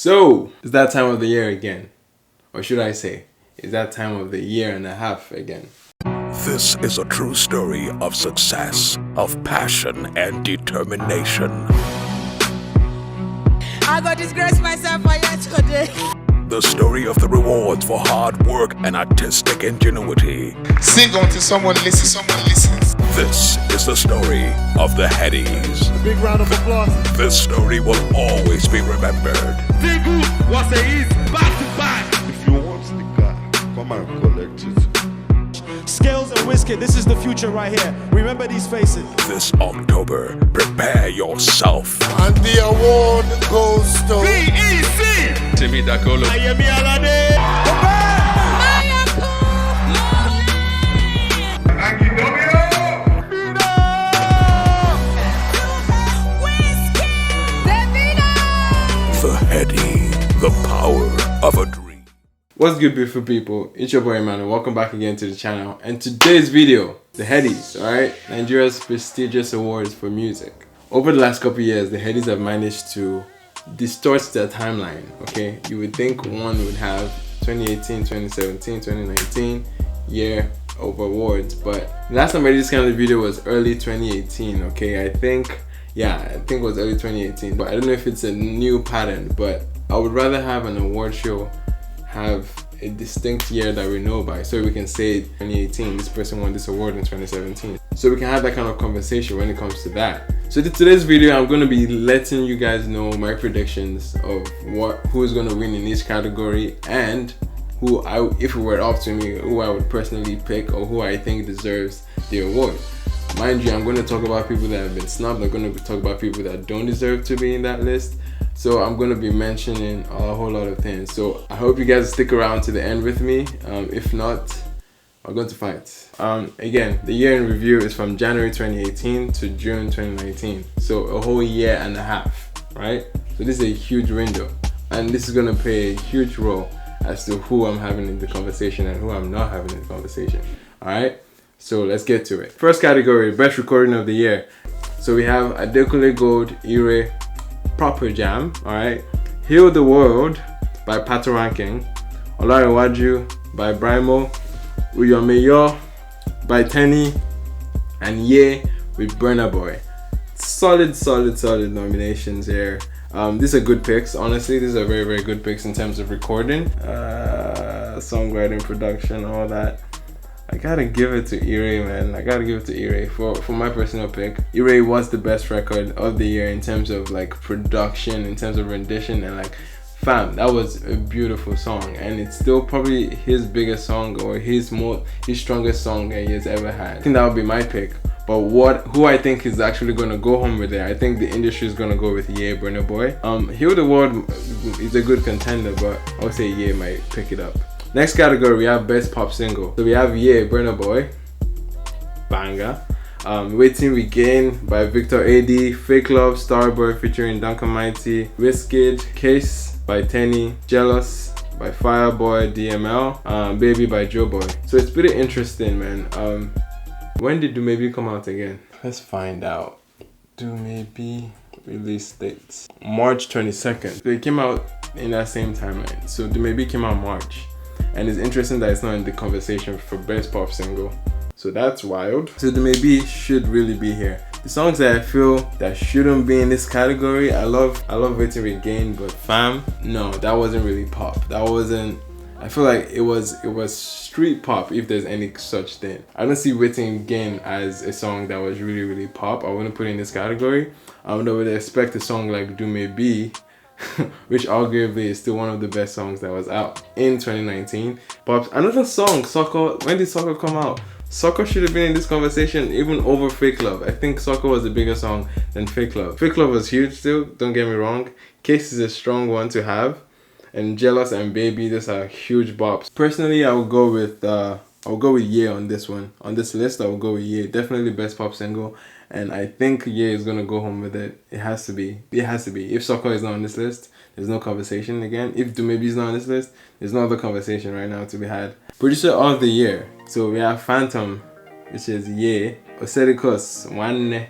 So, it's that time of the year again. Or should I say, it's that time of the year and a half again. This is a true story of success, of passion and determination. I got disgraced myself for yesterday. The story of the rewards for hard work and artistic ingenuity. Sing until someone listens. This is the story of the Headies. Big round of applause. This story will always be remembered. Digu was a ease back to back. If you want the car, come and collect it. Scales and Whiskey, this is the future right here. Remember these faces. This October, prepare yourself. And the award goes to BEC. Timmy Dakolo. Ayemi Alade. The Heady, the power of a dream. What's good, beautiful people? It's your boy Emmanuel. Welcome back again to the channel. And today's video, the Headies, alright? Nigeria's prestigious awards for music. Over the last couple of years, the Headies have managed to distort their timeline, okay? You would think one would have 2018, 2017, 2019 year of awards, but the last time I did this kind of video was early 2018, okay? I think it was early 2018, but I don't know if it's a new pattern, but I would rather have an award show have a distinct year that we know by, so we can say 2018 this person won this award in 2017, so we can have that kind of conversation when it comes to that. So today's video, I'm going to be letting you guys know my predictions of who's going to win in each category, and who if it were up to me, who I would personally pick or who I think deserves the award. Mind you, I'm going to talk about people that have been snubbed. I'm going to talk about people that don't deserve to be in that list. So I'm going to be mentioning a whole lot of things. So I hope you guys stick around to the end with me. If not, we're going to fight. Again, the year in review is from January 2018 to June 2019. So a whole year and a half, right? So this is a huge window. And this is going to play a huge role as to who I'm having in the conversation and who I'm not having in the conversation. Alright? So let's get to it. First category, best recording of the year. So we have Adekunle Gold, Ire, Proper Jam, alright. Heal the World by Pato Ranking, Olarewaju by Brimo, Uyomeyo by Tenny, and Ye with Burna Boy. Solid nominations here. These are good picks. Honestly, these are very good picks in terms of recording, songwriting, production, all that. I gotta give it to Ire, man. I gotta give it to Ire for my personal pick. Ire was the best record of the year in terms of like production, in terms of rendition, and like, fam, that was a beautiful song, and it's still probably his biggest song or his strongest song that he has ever had. I think that would be my pick. But who I think is actually gonna go home with it, I think the industry is gonna go with Ye, Burna Boy. Heal the World is a good contender, but I would say Ye might pick it up. Next category, we have best pop single. So we have Ye, Burna Boy, banger. Waiting We Gain by Victor AD, Fake Love, Starboy featuring Duncan Mighty, Wizkid, Case by Tenny, Jealous by Fireboy DML, Baby by Joe Boy. So it's pretty interesting, man. When did Do Maybe come out again? Let's find out. Do Maybe release dates. March 22nd. So it came out in that same timeline. So Do Maybe came out March. And it's interesting that it's not in the conversation for best pop single. So that's wild. So Do Maybe should really be here. The songs that I feel that shouldn't be in this category, I love Waiting We Gain, but fam, no, that wasn't really pop. That wasn't, I feel like it was street pop, if there's any such thing. I don't see Waiting Again as a song that was really pop. I wouldn't put it in this category. I would expect a song like Do Maybe, which arguably is still one of the best songs that was out in 2019. But another song, Soccer. When did Soccer come out? Soccer should have been in this conversation even over Fake Love. I think Soccer was a bigger song than Fake Love. Fake Love was huge still, don't get me wrong. Case is a strong one to have. And Jealous and Baby, these are huge bops. Personally, I would go with Ye on this one. On this list, I would go with Ye. Definitely best pop single. And I think Ye is gonna go home with it. It has to be. It has to be. If Soccer is not on this list, there's no conversation again. If Do Maybe is not on this list, there's no other conversation right now to be had. Producer of the year. So we have Phantom, which is Ye. Osedicus, Wanne,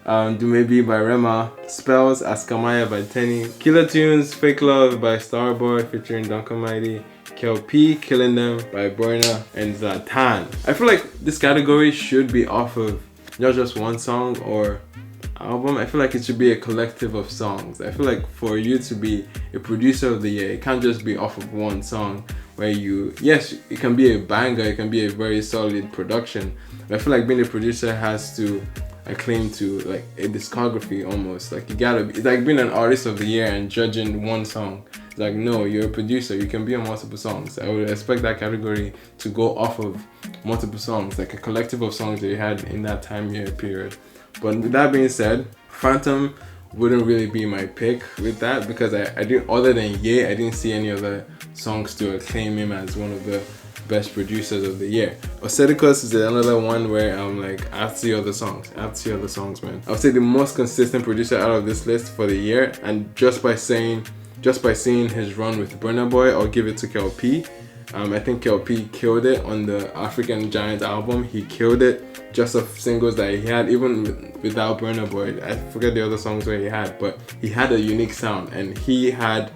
Do Maybe by Rema, Spells, Askamaya by Tenny, Killer Tunes, Fake Love by Starboy featuring Duncan Mighty, KLP, Killing Them by Burna, and Zlatan. I feel like this category should be off of not just one song or album. I feel like it should be a collective of songs. I feel like for you to be a producer of the year, it can't just be off of one song where yes, it can be a banger, it can be a very solid production, but I feel like being a producer has to claim to like a discography almost. Like you gotta be, it's like being an artist of the year and judging one song. It's like, no, you're a producer, you can be on multiple songs. I would expect that category to go off of multiple songs, like a collective of songs that you had in that time year period. But with that being said, Phantom wouldn't really be my pick with that, because I didn't, other than Ye, I didn't see any other songs to acclaim him as one of the best producers of the year. Osedicus is another one where I'm like, I have to see other songs. I have to see other songs, man. I would say the most consistent producer out of this list for the year, and just by seeing his run with Burna Boy, I'll give it to KLP. I think KLP killed it on the African Giant album. He killed it just of singles that he had, even without Burna Boy. I forget the other songs where he had, but he had a unique sound, and he had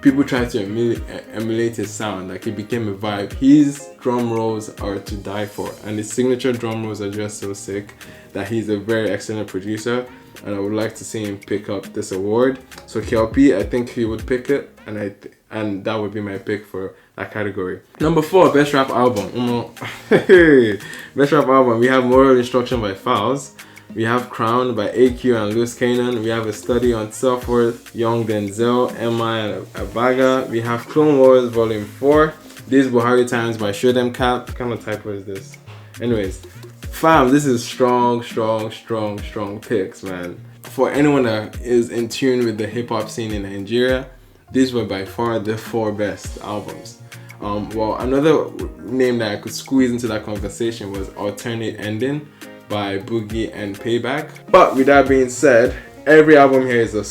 people tried to emulate his sound. Like, it became a vibe. His drum rolls are to die for, and his signature drum rolls are just so sick that he's a very excellent producer, and I would like to see him pick up this award. So KLP, I think he would pick it, and that would be my pick for that category. Number 4, best rap album. Best rap album, we have Moral Instruction by Fowls. We have Crown by AQ and Loose Cannon. We have A Study on Self-Worth, Young Denzel, M.I. and Abaga. We have Clone Wars Volume 4. These Buhari Times by Show Them Cap. What kind of typo is this? Anyways, fam, this is strong picks, man. For anyone that is in tune with the hip-hop scene in Nigeria, these were by far the 4 best albums. Well, another name that I could squeeze into that conversation was Alternate Ending by Boogie and Payback. But with that being said, every album here is a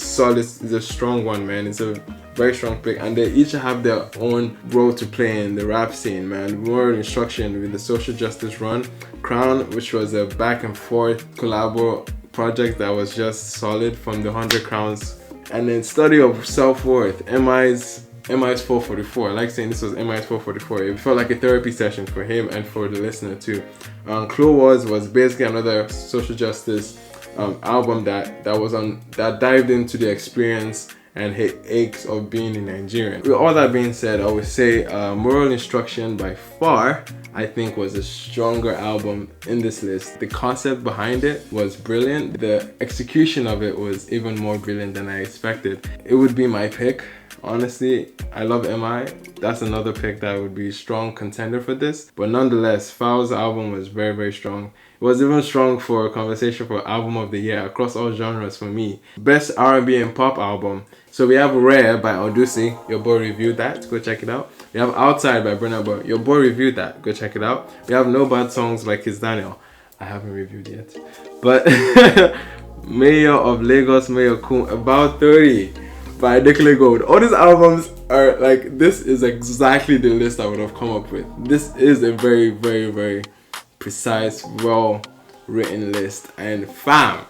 strong one, man. It's a very strong pick, and they each have their own role to play in the rap scene, man. Moral Instruction with the social justice run, Crown, which was a back and forth COLLABO project that was just solid from the 100 Crowns, and then Study of Self-Worth, MI's 444. I like saying this was MI's 444. It felt like a therapy session for him and for the listener too. Clone Wars was basically another social justice album that dived into the experience and aches of being in Nigeria. With all that being said, I would say Moral Instruction by far, I think, was a stronger album in this list. The concept behind it was brilliant. The execution of it was even more brilliant than I expected. It would be my pick. Honestly, I love MI. That's another pick that would be a strong contender for this. But nonetheless, Fowl's album was very strong. It was even strong for a conversation for album of the year across all genres for me. Best R&B and pop album. So we have Rare by Odusi. Your boy reviewed that. Go check it out. We have Outside by Burna Boy. Your boy reviewed that. Go check it out. We have No Bad Songs by Kiss Daniel. I haven't reviewed yet. But Mayor of Lagos, Mayor Kun, About 30 by Dekle Gold. All these albums are like, this is exactly the list I would have come up with. This is a very precise, well written list, and fam,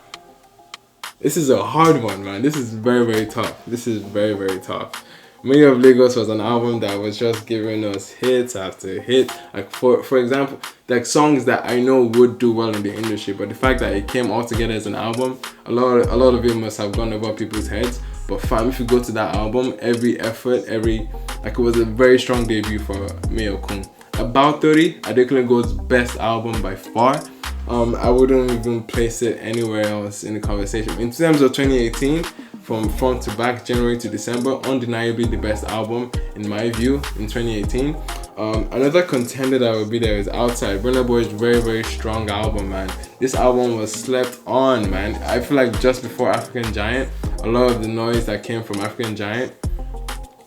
this is a hard one, man. This is very tough. This is very tough. Mayor of Lagos was an album that was just giving us hits after hit. Like for example, like songs that I know would do well in the industry, but the fact that it came all together as an album, a lot of it must have gone over people's heads. But fam, if you go to that album, every effort, it was a very strong debut for Mayor Kun. About 30, Adekunle Gold's best album by far. I wouldn't even place it anywhere else in the conversation. In terms of 2018, from front to back, January to December, undeniably the best album in my view in 2018. Another contender that would be there is Outside. Burna Boy's very strong album, man. This album was slept on, man. I feel like just before African Giant, a lot of the noise that came from African Giant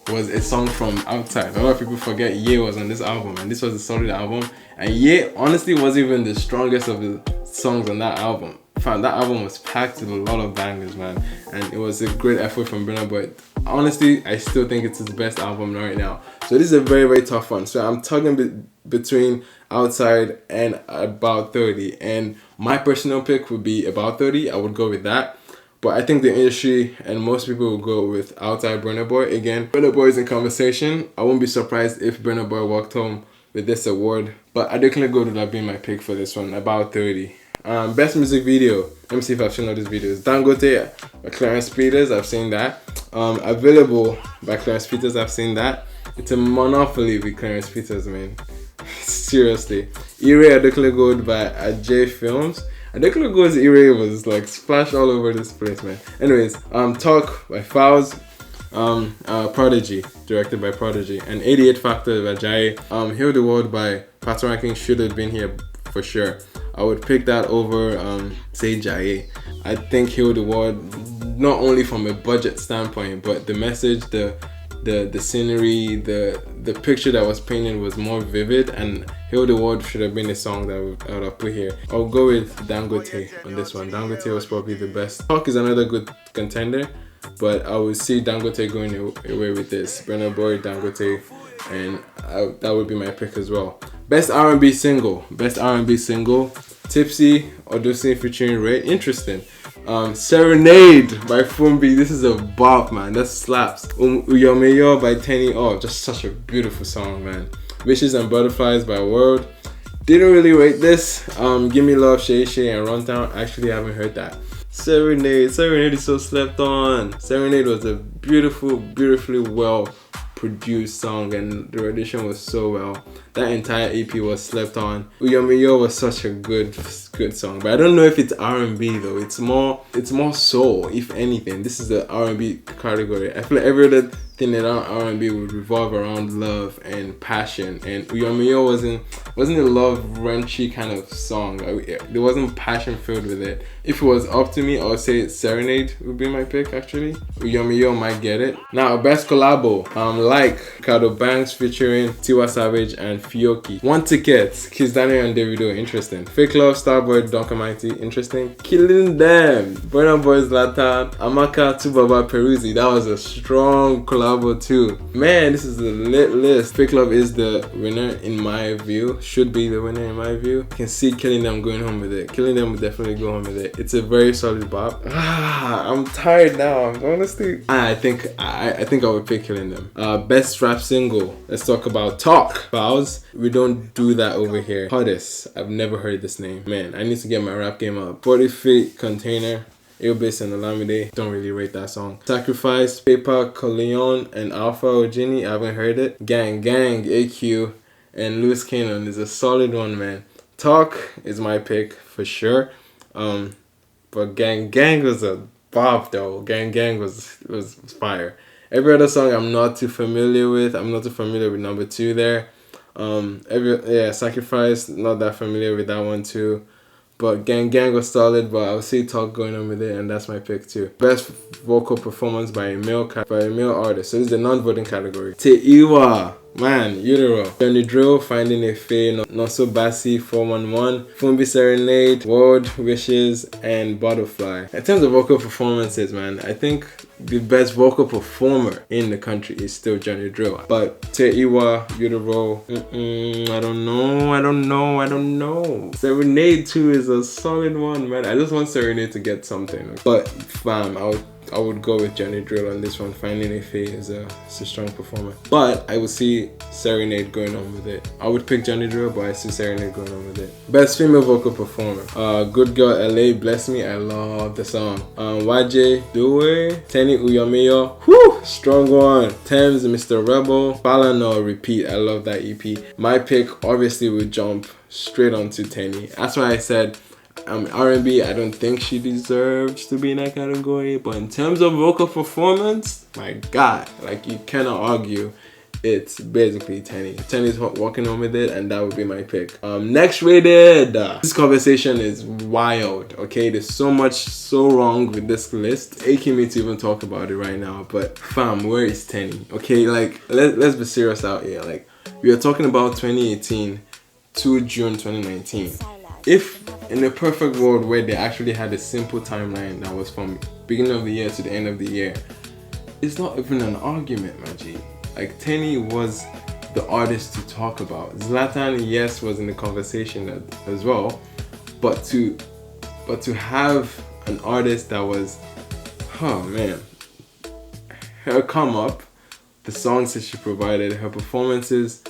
was a song from Outside. A lot of people forget Ye was on this album, and this was a solid album. And Ye honestly wasn't even the strongest of the songs on that album. Fam, that album was packed with a lot of bangers, man, and it was a great effort from Burna Boy. honestly, I still think it's his best album right now. So this is a very, very tough one. So I'm tugging between Outside and About 30. And my personal pick would be About 30. I would go with that. But I think the industry and most people will go with Outside, Burna Boy. Again, Burna Boy is in conversation. I won't be surprised if Burna Boy walked home with this award. But Adekunle Gold would have been my pick for this one, About 30. Best music video. Let me see if I've seen all these videos. Dangote by Clarence Peters, I've seen that. Available by Clarence Peters, I've seen that. It's a monopoly with Clarence Peters, man. Seriously. Ire Adekunle Gold by Ajay Films. Adekunle Gold's Ire was like splashed all over this place, man. Anyways, Talk by Fowls. Prodigy, directed by Prodigy. And 88 Factor by Jai. Heal the World by Pat Ranking should have been here for sure. I would pick that over say Jai. I think Heal the World, not only from a budget standpoint, but the message, the scenery, the picture that was painted was more vivid, and Heal the World should have been a song that I would have put here. I'll go with Dangote on this one. Dangote was probably the best. Talk is another good contender, but I would see Dangote going away with this. Burna Boy, Dangote, and that would be my pick as well. Best R&B single. Tipsy, Odusi featuring Ray. Interesting. Serenade by Fumbi. This is a bop, man. That slaps. Uyomeyo by Tenny. Oh, just such a beautiful song, man. Wishes and Butterflies by World. Didn't really rate this. Give Me Love, Shay Shay, and Rundown. Actually, I haven't heard that. Serenade is so slept on. Serenade was a beautifully well produced song, and the rendition was so well. That entire EP was slept on. Uyomiyo was such a good song, but I don't know if it's R&B though. It's more soul, if anything. This is the R&B category. I feel like every other thing around R&B would revolve around love and passion, and Uyomiyo wasn't a love wrenchy kind of song. There wasn't passion filled with it. If it was up to me, I would say Serenade would be my pick actually. Uyomiyo might get it. Now, best collabo. Like Ricardo Banks featuring Tiwa Savage and Fioki. One Ticket, Kiss Daniel and Davido, interesting. Fake Love, Starboy, Duncan Mighty, interesting. Killing Them, Burna Boy's Latan, Amaka, Tubaba, Peruzzi. That was a strong collabo too. Man, this is a lit list. Fake Love is the winner in my view. Should be the winner in my view. I can see Killing Them going home with it. Killing Them would definitely go home with it. It's a very solid bop. I'm tired now. Honestly, I think I would pick Killing Them. Best rap single. Let's talk about Talk. Vows. We don't do that over here. ARTISTE. I've never heard this name. Man, I need to get my rap game up. 40 Feet, Container, Ilbis and Olamide. Don't really rate that song. Sacrifice, Paper, Coleon, and Alpha Ogini. I haven't heard it. Gang, AQ, and Loose Cannon is a solid one, man. Talk is my pick for sure. But Gang was a bop though. Gang was fire. Every other song I'm not too familiar with. I'm not too familiar with number 2 there. Sacrifice, not that familiar with that one too. But Gang was solid, but I'll see Talk going on with it, and that's my pick too. Best vocal performance by a male artist. So this is the non-voting category. Teiwa, man, Utero, Johnny Drill, Finding a Faye, Noso Bassi, 411, Fumbi Serenade, World, Wishes, and Butterfly. In terms of vocal performances, man, I think the best vocal performer in the country is still Johnny Drill. But Teiwa, Utero, I don't know. Serenade 2 is a solid one, man. I just want Serenade to get something. But fam, I would go with Johnny Drill on this one. Finding a Faye is a strong performer. But I would see Serenade going on with it. I would pick Johnny Drill, but I see Serenade going on with it. Best female vocal performer. Good Girl LA, Bless Me. I love the song. YJ Due, Tenny Uyomiyo. Whew, strong one. Thames, Mr. Rebel. Falano, Repeat. I love that EP. My pick obviously would jump straight onto Tenny. That's why I said R&B, I don't think she deserves to be in that category, but in terms of vocal performance, my God, like you cannot argue. It's basically Tenny. Tenny's walking home with it, and that would be my pick. Next rated. This conversation is wild, okay? There's so wrong with this list. Aching me to even talk about it right now, but fam, where is Tenny? Okay, like, let's be serious out here. Like, we are talking about 2018 to June 2019. If in a perfect world where they actually had a simple timeline that was from beginning of the year to the end of the year, it's not even an argument, my G. Like, Tenny was the artist to talk about. Zlatan, yes, was in the conversation as well, but to have an artist that was, oh man, her come up, the songs that she provided, her performances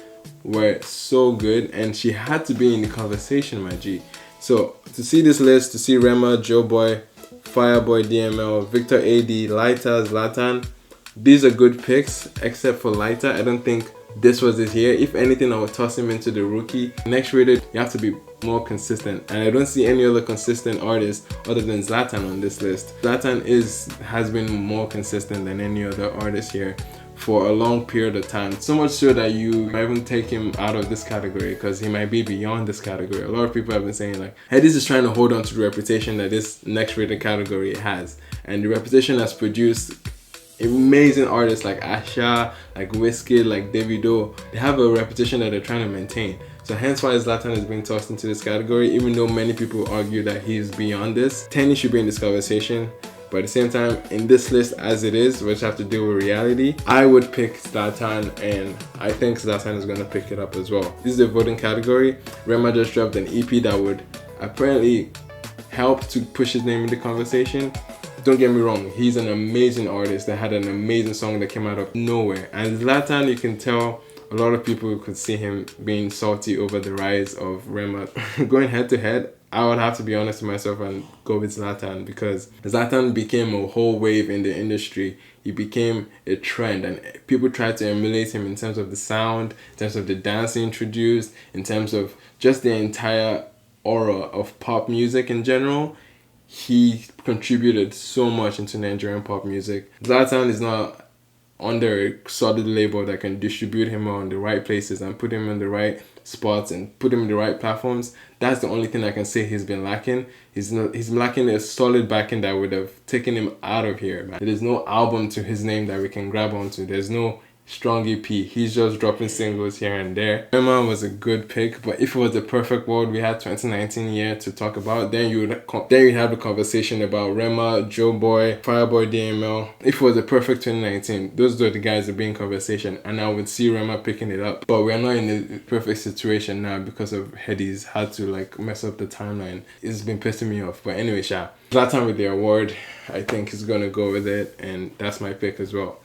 were so good, and she had to be in the conversation, my G. So to see this list, to see Rema, Joeboy, Fireboy, DML, Victor AD, Lyta, Zlatan, these are good picks, except for Lyta. I don't think this was his year. If anything, I would toss him into the rookie. Next rated, you have to be more consistent, and I don't see any other consistent artist other than Zlatan on this list. Zlatan has been more consistent than any other artist here for a long period of time, so much so that you might even take him out of this category because he might be beyond this category. A lot of people have been saying like, Headies is trying to hold on to the reputation that this next rated category has, and the reputation has produced amazing artists like Asha, like Wizkid, like Davido. They have a reputation that they're trying to maintain. So hence why Zlatan is being tossed into this category, even though many people argue that he's beyond this. Tenny should be in this conversation, but at the same time, in this list as it is, we just have to deal with reality. I would pick Zlatan, and I think Zlatan is going to pick it up as well. This is the voting category. Rema just dropped an EP that would apparently help to push his name in the conversation. Don't get me wrong, he's an amazing artist that had an amazing song that came out of nowhere. And Zlatan, you can tell a lot of people could see him being salty over the rise of Rema. Going head to head, I would have to be honest with myself and go with Zlatan, because Zlatan became a whole wave in the industry. He became a trend, and people tried to emulate him in terms of the sound, in terms of the dance he introduced, in terms of just the entire aura of pop music in general. He contributed so much into Nigerian pop music. Zlatan is not under a solid label that can distribute him on the right places and put him in the right spots and put him in the right platforms. That's the only thing I can say he's been lacking. He's lacking a solid backing that would have taken him out of here, man. There's no album to his name that we can grab onto. There's no strong EP. He's just dropping singles here and there. Rema was a good pick, but if it was the perfect world, we had 2019 year to talk about, then you'd have a conversation about Rema, Joeboy, Fireboy, DML. If it was the perfect 2019, those are the guys that be in conversation, and I would see Rema picking it up. But we're not in the perfect situation now because of Headies had to like mess up the timeline. It's been pissing me off. But anyway, Zlatan with the award, I think is gonna go with it, and that's my pick as well.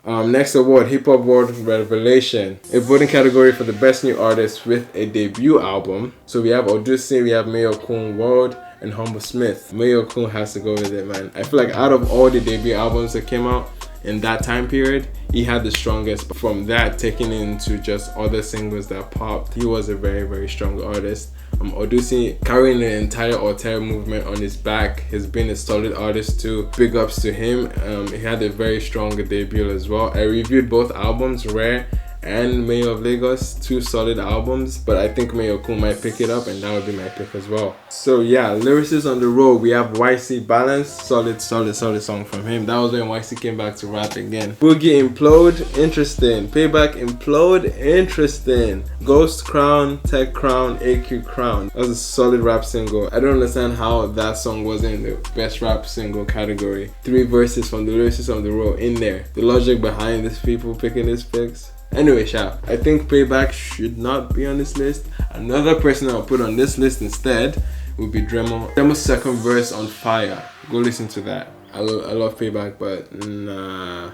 Next award, Hip Hop World Revelation, a voting category for the best new artist with a debut album. So we have Odusi, we have Mayor Kun World, and Humble Smith. Mayor Kun has to go with it, man. I feel like out of all the debut albums that came out in that time period, he had the strongest. But from that, taking into just other singles that popped, he was a very, very strong artist. Odusi carrying the entire Altair movement on his back. He's been a solid artist too. Big ups to him. He had a very strong debut as well. I reviewed both albums, Rare and Mayor of Lagos, two solid albums, but I think Mayor Kun might pick it up, and that would be my pick as well. So yeah, lyricists on the road, we have YC Balance, solid song from him. That was when YC came back to rap again. Boogie Implode, interesting. Payback Implode, interesting. Ghost Crown, Tech Crown, AQ Crown. That was a solid rap single. I don't understand how that song wasn't in the best rap single category. 3 verses from the lyricists on the road in there. The logic behind these people picking these picks. Anyway, I think Payback should not be on this list. Another person I'll put on this list instead would be Dremo. Dremo's second verse on fire. Go listen to that. I love Payback, but nah,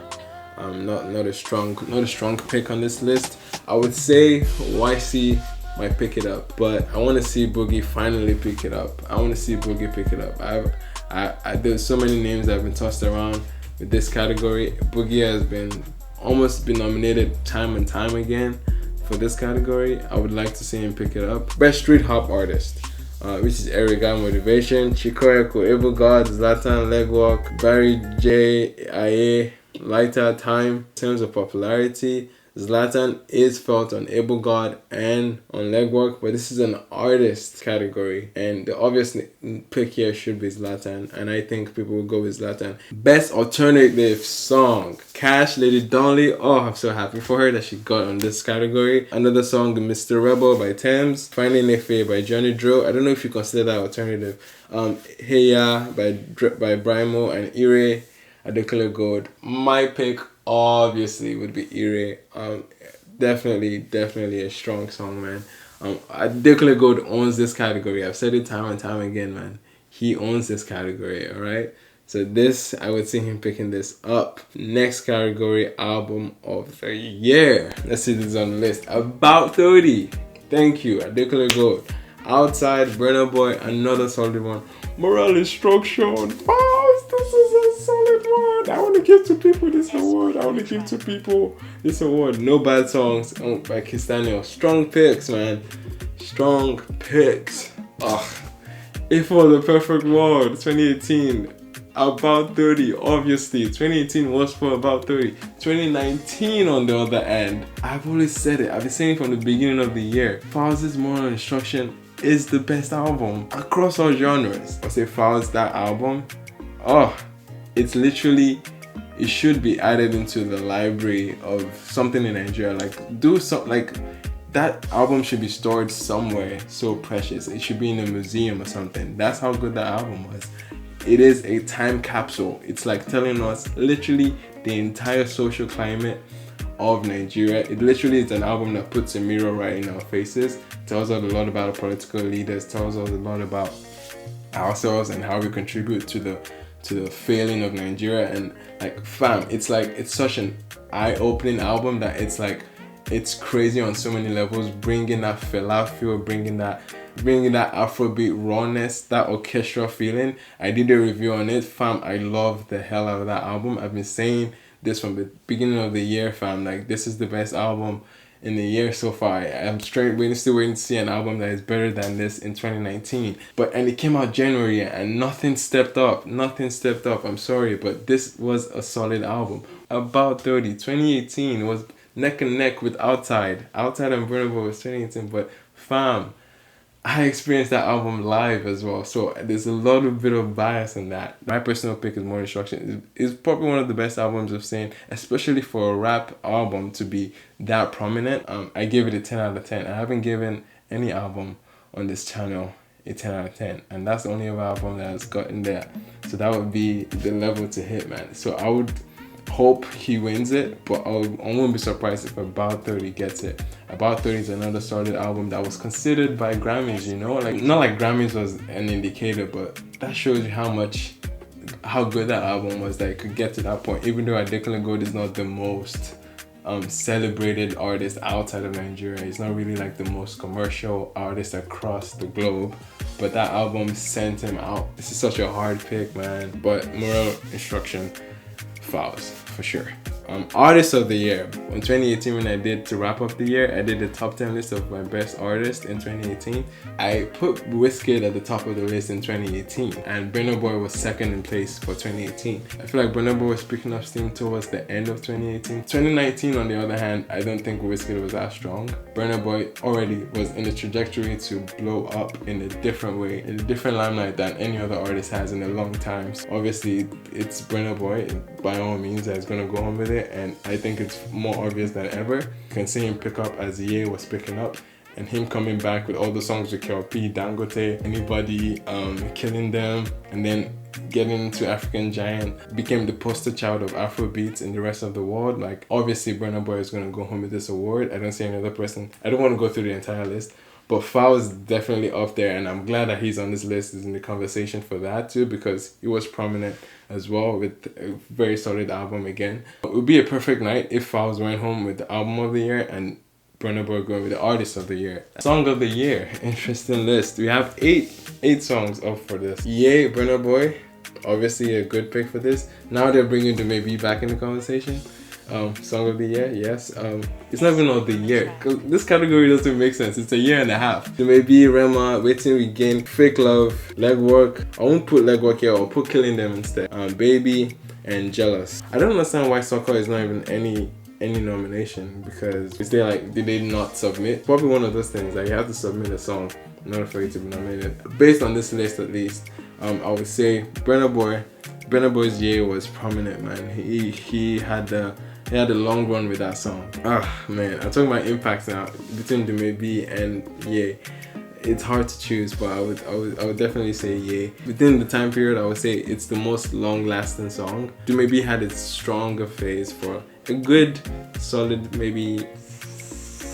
not a strong pick on this list. I would say YC might pick it up, but I want to see Boogie finally pick it up. There's so many names that have been tossed around with this category. Boogie has been almost been nominated time and time again for this category. I would like to see him pick it up. Best Street Hop Artist, which is Eriga Motivation, Chikoyako, Able God, Zlatan, Legwalk, Barry J, Aye, Lyta, Time. In terms of popularity, Zlatan is felt on Able God and on Legwork, but this is an artist category, and the obvious pick here should be Zlatan, and I think people will go with Zlatan. Best alternative song, Cash, Lady Donley. Oh, I'm so happy for her that she got on this category. Another song, Mr. Rebel by Thames, Finding Nefe by Johnny Dro. I don't know if you consider that alternative. Hey Ya by Brymo and Ire. Adekunle Gold. My pick obviously would be Ire. Definitely a strong song, man. Adekunle Gold owns this category. I've said it time and time again, man. He owns this category, alright? So this, I would see him picking this up. Next category, album of the year. Let's see this is on the list. About 30. Thank you, Adekunle Gold. Outside, Burna Boy, another solid one. Moral Instruction. Oh, this is a solid one. I want to give to people this award. No Bad Songs by Kiss Daniel. Strong picks, man. Strong picks. If for the Perfect World 2018. About 30, obviously. 2018 was for About 30. 2019, on the other end, I've always said it. I've been saying it from the beginning of the year. Fowl's Moral Instruction is the best album across all genres. I say Fowl's, that album, it's literally, it should be added into the library of something in Nigeria. That album should be stored somewhere so precious. It should be in a museum or something. That's how good that album was. It is a time capsule. It's like telling us literally the entire social climate of Nigeria. It literally is an album that puts a mirror right in our faces. Tells us a lot about our political leaders. Tells us a lot about ourselves and how we contribute to the failing of Nigeria. And like, fam, it's such an eye-opening album that it's crazy on so many levels. Bringing that Fela feel, bringing that Afrobeat rawness, that orchestral feeling. I did a review on it, fam. I love the hell out of that album. I've been saying this from the beginning of the year, fam. Like, this is the best album in the year so far. I'm still waiting to see an album that is better than this in 2019. And it came out January and nothing stepped up. I'm sorry, but this was a solid album. About 30, 2018 was neck and neck with Outside and Burna Boy was 2018, but fam, I experienced that album live as well, so there's a lot of bit of bias in that. My personal pick is Moral Instruction. It's probably one of the best albums I've seen, especially for a rap album to be that prominent. I give it a 10 out of 10. I haven't given any album on this channel a 10 out of 10, and that's the only other album that has gotten there. So that would be the level to hit, man. So I would hope he wins it, but I won't be surprised if About 30 gets it. About 30 is another solid album that was considered by Grammys, you know, like not like Grammys was an indicator, but that shows you how good that album was, that it could get to that point. Even though Adekunle Gold is not the most celebrated artist outside of Nigeria, he's not really like the most commercial artist across the globe, but that album sent him out. This is such a hard pick, man, but Moral Instruction, Fowls for sure. Artist of the year. In 2018, when I did to wrap up the year, I did the top 10 list of my best artists in 2018. I put Wizkid at the top of the list in 2018, and Burna Boy was second in place for 2018. I feel like Burna Boy was picking up steam towards the end of 2018. 2019, on the other hand, I don't think Wizkid was as strong. Burna Boy already was in the trajectory to blow up in a different way, in a different limelight than any other artist has in a long time. So obviously, it's Burna Boy, by all means, that's gonna go home with it. And I think it's more obvious than ever. You can see him pick up as Ye was picking up, and him coming back with all the songs with KLP, Dangote, Anybody, Killing Them, and then getting into African Giant, became the poster child of Afrobeats in the rest of the world. Like, obviously Burna Boy is gonna go home with this award. I don't see any other person. I don't want to go through the entire list, but Fowl is definitely up there, and I'm glad that he's on this list, is in the conversation for that too, because he was prominent as well with a very solid album again. It would be a perfect night if Fowls went home with the album of the year and Burna Boy going with the artist of the year. Song of the year, interesting list. We have eight songs up for this. Ye, Burna Boy, obviously a good pick for this. Now they're bringing the Maybe back in the conversation. Song of the year, yes. It's not even of the year, because this category doesn't make sense. It's a year and a half. The Maybe, Rema, Waiting We Gain, Fake Love, Legwork. I won't put Legwork here, I'll put Killing Them instead. Baby and Jealous. I don't understand why Soccer is not even any nomination, because is there like, did they not submit? Probably one of those things, like you have to submit a song in order for you to be nominated. Based on this list at least, I would say Burna Boy's Ye was prominent, man. He had a long run with that song. Man, I'm talking about impacts now between the Maybe and Ye. it's hard to choose, but I would definitely say yay. Within the time period, I would say it's the most long-lasting song. It maybe had its stronger phase for a good solid maybe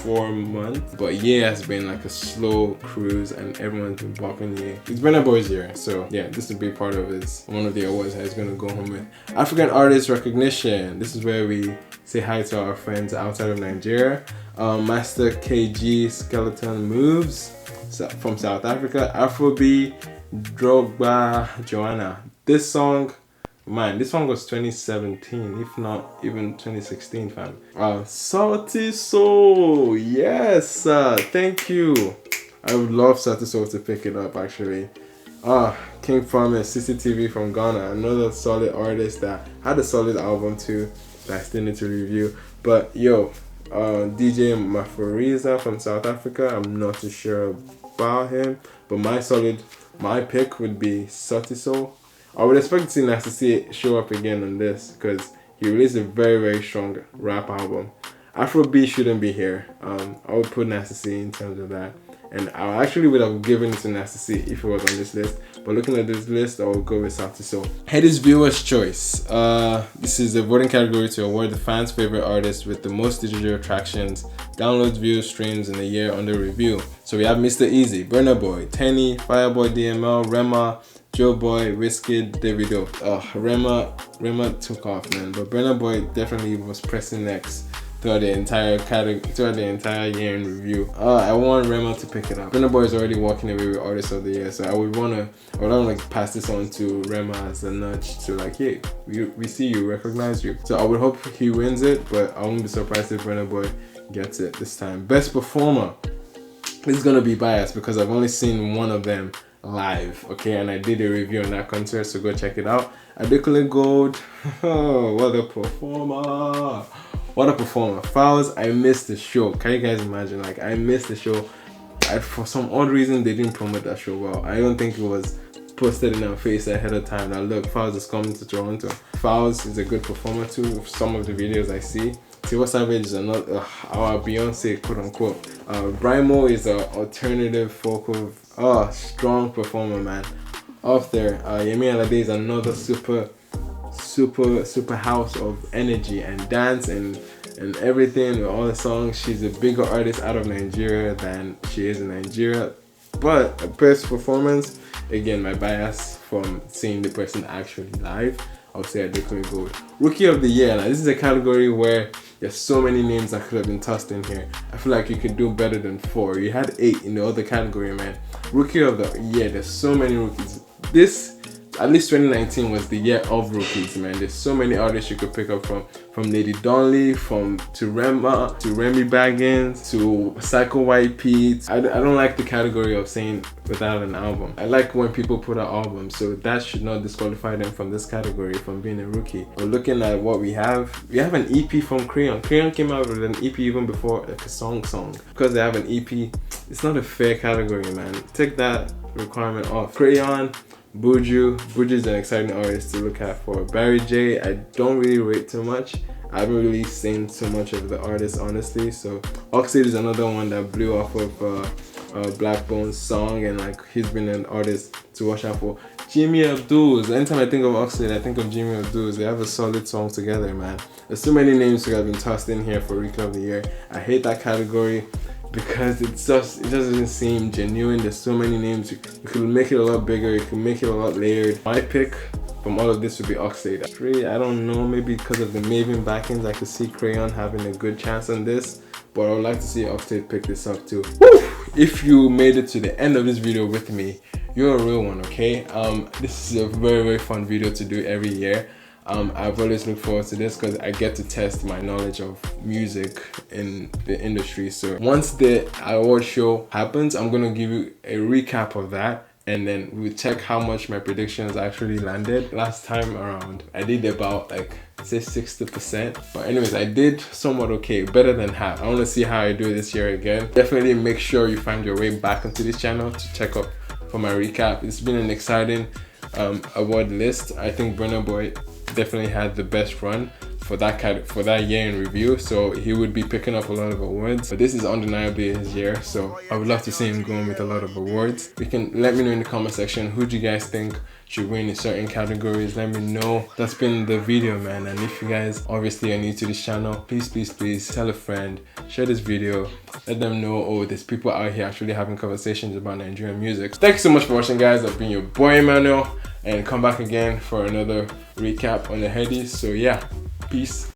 4 months, but yeah has been like a slow cruise and everyone's been bopping yeah. It's Burna Boy's year, so yeah, this is a big part of his one of the awards that he's gonna go home with. African Artist Recognition. This is where we say hi to our friends outside of Nigeria. Master KG Skeleton Moves from South Africa. Afrobeat Drogba Joanna. This song, man, this one was 2017, if not even 2016, fam. Salty Soul, yes, thank you. I would love Salty Soul to pick it up, actually. King Promise, CCTV from Ghana, another solid artist that had a solid album too that I still need to review. But yo, DJ Maforiza from South Africa, I'm not too sure about him, but my pick would be Salty Soul. I would expect to see Nasty C show up again on this because he released a very, very strong rap album. Afrobeat shouldn't be here. I would put Nasty C in terms of that. And I actually would have given it to Nasty C if it was on this list. But looking at this list, I will go with Salty Soul. Headies Viewer's Choice. This is a voting category to award the fans' favorite artist with the most digital attractions, downloads, views, streams in the year under review. So we have Mr. Easy, Burna Boy, Tenny, Fireboy DML, Rema, Joe Boy, Wizkid, Davido. Rema took off, man, but Burna Boy definitely was pressing next throughout the entire year in review. I want Rema to pick it up. Burna Boy is already walking away with Artist of the Year, so I would want to like pass this on to Rema as a nudge to like, hey, we see you, recognize you. So I would hope he wins it, but I won't be surprised if Burna Boy gets it this time. Best Performer. This is gonna be biased because I've only seen one of them live, okay, and I did a review on that concert, so go check it out. Adekunle Gold. Oh, what a performer. What a performer. Fouls, I missed the show. Can you guys imagine? Like, I missed the show. For some odd reason, they didn't promote that show well. I don't think it was posted in our face ahead of time that look, Fouls is coming to Toronto. Fouls is a good performer too. Some of the videos I see. Tiwa Savage is another our Beyonce, quote unquote. Brymo is an alternative vocal, strong performer, man. Off there, Yemi Alade is another super house of energy and dance and everything with all the songs. She's a bigger artist out of Nigeria than she is in Nigeria. But best performance, again, my bias from seeing the person actually live, I would say Adekunle Gold. Rookie of the Year. Now, this is a category where there's so many names that could have been tossed in here. I feel like you could do better than 4. You had 8 in the other category, man. Rookie of the Year. There's so many rookies. At least 2019 was the year of rookies, man. There's so many artists you could pick up from Lady Donley, to Rema, to Remy Baggins, to Psycho YP. I don't like the category of saying without an album. I like when people put out albums, so that should not disqualify them from this category from being a rookie. But looking at what we have an EP from Crayon. Crayon came out with an EP even before like a song. Because they have an EP, it's not a fair category, man. Take that requirement off. Crayon, Buju is an exciting artist to look at for. Barry J, I don't really rate too much. I haven't really seen too much of the artist, honestly. So Oxide is another one that blew off of Black Bone's song, and like he's been an artist to watch out for. Jimmy Abdul's. Anytime I think of Oxide, I think of Jimmy Abdul's. They have a solid song together, man. There's so many names that have been tossed in here for Rookie of the Year. I hate that category because it doesn't seem genuine. There's so many names. You could make it a lot bigger. You could make it a lot layered. My pick from all of this would be Oxide. I don't know, maybe because of the Maven backings, I could see Crayon having a good chance on this, but I would like to see Oxide pick this up too. Woo! If you made it to the end of this video with me, you're a real one, okay? This is a very, very fun video to do every year. I've always looked forward to this because I get to test my knowledge of music in the industry. So once the award show happens, I'm gonna give you a recap of that, and then we'll check how much my predictions actually landed. Last time around, I did about like say 60%, but anyways, I did somewhat okay, better than half. I want to see how I do this year again. Definitely make sure you find your way back onto this channel to check up for my recap. It's been an exciting award list. I think Burna Boy definitely had the best run. for that year in review, so he would be picking up a lot of awards. But this is undeniably his year, so I would love to see him going with a lot of awards. You can let me know in the comment section who do you guys think should win in certain categories. Let me know. That's been the video, man. And if you guys obviously are new to this channel, please tell a friend, share this video, let them know, oh, there's people out here actually having conversations about Nigerian music. Thank you so much for watching, guys. I've been your boy Emmanuel, and come back again for another recap on the Headies. So yeah, peace.